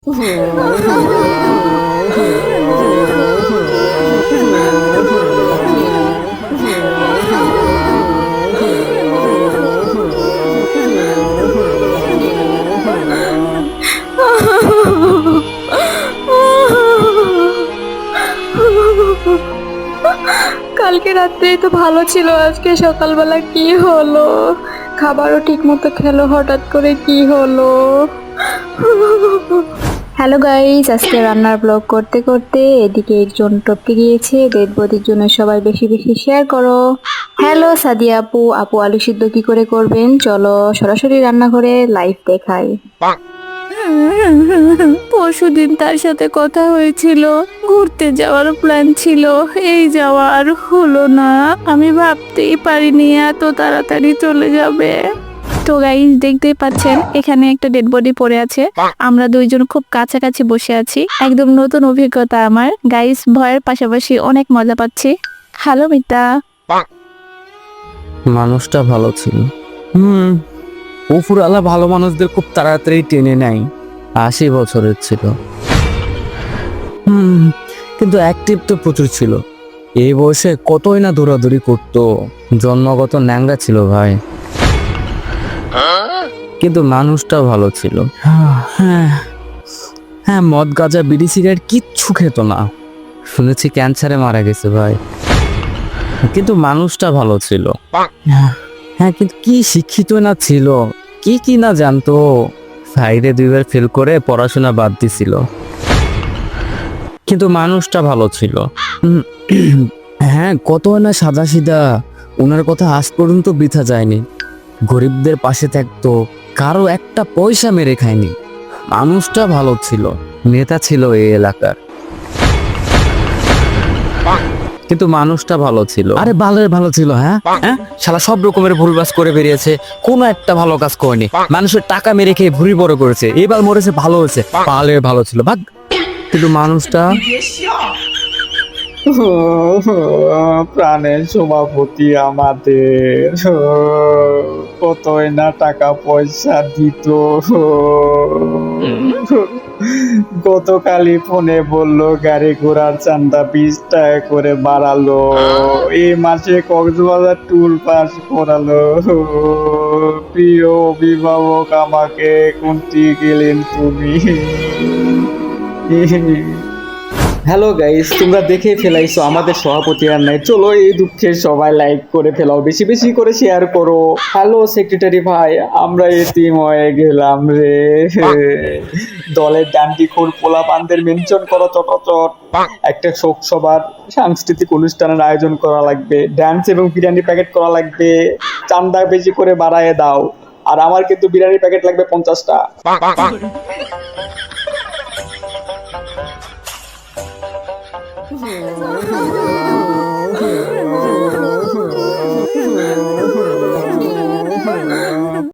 কালকে রাত্রেই তো ভালো ছিল, আজকে সকালবেলা কি হলো? খাবারও ঠিক মতো খেলো, হঠাৎ করে কি হলো? হ্যালো গাইস, আজকে রান্নার ব্লগ করতে করতে এদিকে একজন টপকে গিয়েছে। ডেড বডির জন্য সবাই বেশি বেশি শেয়ার করো। হ্যালো সাদিয়া আপু, আলু সিদ্ধ কি করে করবেন চলো সরাসরি রান্নাঘরে লাইভ দেখাই। পরশুদিন তার সাথে কথা হয়েছিল, ঘুরতে যাওয়ার প্ল্যান ছিল, এই যাওয়া আর হলো না। আমি ভাবতেই পারিনি এত তাড়াতাড়ি চলে যাবে। তো গাইস দেখতেই পাচ্ছেন এখানে একটা ডেড বডি পড়ে আছে, আমরা দুইজন খুব কাছাকাছি বসে আছি। একদম নতুন অভিজ্ঞতা আমার গাইস, ভয়ের পাশাপাশি অনেক মজা পাচ্ছি। হ্যালো মিতা। মানুষটা ভালো ছিল। উপরওয়ালা ভালো মানুষদের খুব তাড়াতাড়ি টেনে নেয়। 80 বছরের ছিল, কিন্তু অ্যাক্টিভ তো প্রচুর ছিল। এই বয়সে কতই না দৌড়াদৌড়ি করতো, জন্মগত ন্যাংরা ছিল ভাই। কিন্তু মানুষটা ভালো ছিল। হ্যাঁ, মদ গাঁজা বিড়ি সিগারেট কিচ্ছু খেত না। শুনেছি ক্যান্সারে মারা গেছে ভাই, কিন্তু মানুষটা ভালো ছিল। হ্যাঁ, কিন্তু কি শিক্ষিত না ছিল, কি না জানতো। সাইডে 2বার ফেল করে পড়াশোনা বাদ দিছিল, কিন্তু মানুষটা ভালো ছিল। হ্যাঁ, কত না সাদা সিধা, ওনার কথা আজ পর্যন্ত বৃথা যায়নি। গরিবদের পাশে থাকতো, কারো একটা পয়সা মেরে খায়নি। মানুষটা ভালো ছিল, নেতা ছিল এই এলাকার, কিন্তু মানুষটা ভালো ছিল। আরে বালের ভালো ছিল। হ্যাঁ, শালা সব রকমের ভুলবাস করে বেরিয়েছে, কোনো একটা ভালো কাজ করেনি। মানুষের টাকা মেরে খেয়ে ভুঁড়ি বড় করেছে, এবার মরেছে, ভালো হয়েছে। বালের ভালো ছিল ভাগ, কিন্তু মানুষটা প্রাণের সভাপতি আমাদের কতই না টাকা পয়সা দিত। গতকালই ফোনে বললো গাড়ি ঘোড়ার চান্দা 20 টাকা করে বাড়ালো, এই মাসে কক্সবাজার ট্যুর পাস করালো। প্রিয় অভিভাবক, আমাকে কোনটি গেলেন তুমি? হ্যালো গাইস, তোমরা দেখে ফেলাইছো আমাদের সভাপতি আর নাই। চলো এই দুঃখে সবাই লাইক করে ফেলাও, বেশি বেশি করে শেয়ার করো। হ্যালো সেক্রেটারি ভাই, আমরা এতিম হয়ে গেলাম রে। দলের ডান্ডিখোর পোলাপানদের মেনশন করো চটচট। একটা শোক সভার সাংস্কৃতিক অনুষ্ঠানের আয়োজন করা লাগবে, ডান্স এবং বিরিয়ানি প্যাকেট করা লাগবে। চান্দা বেশি করে বাড়ায় দাও, আর আমার কিন্তু বিরিয়ানি প্যাকেট লাগবে 50টা।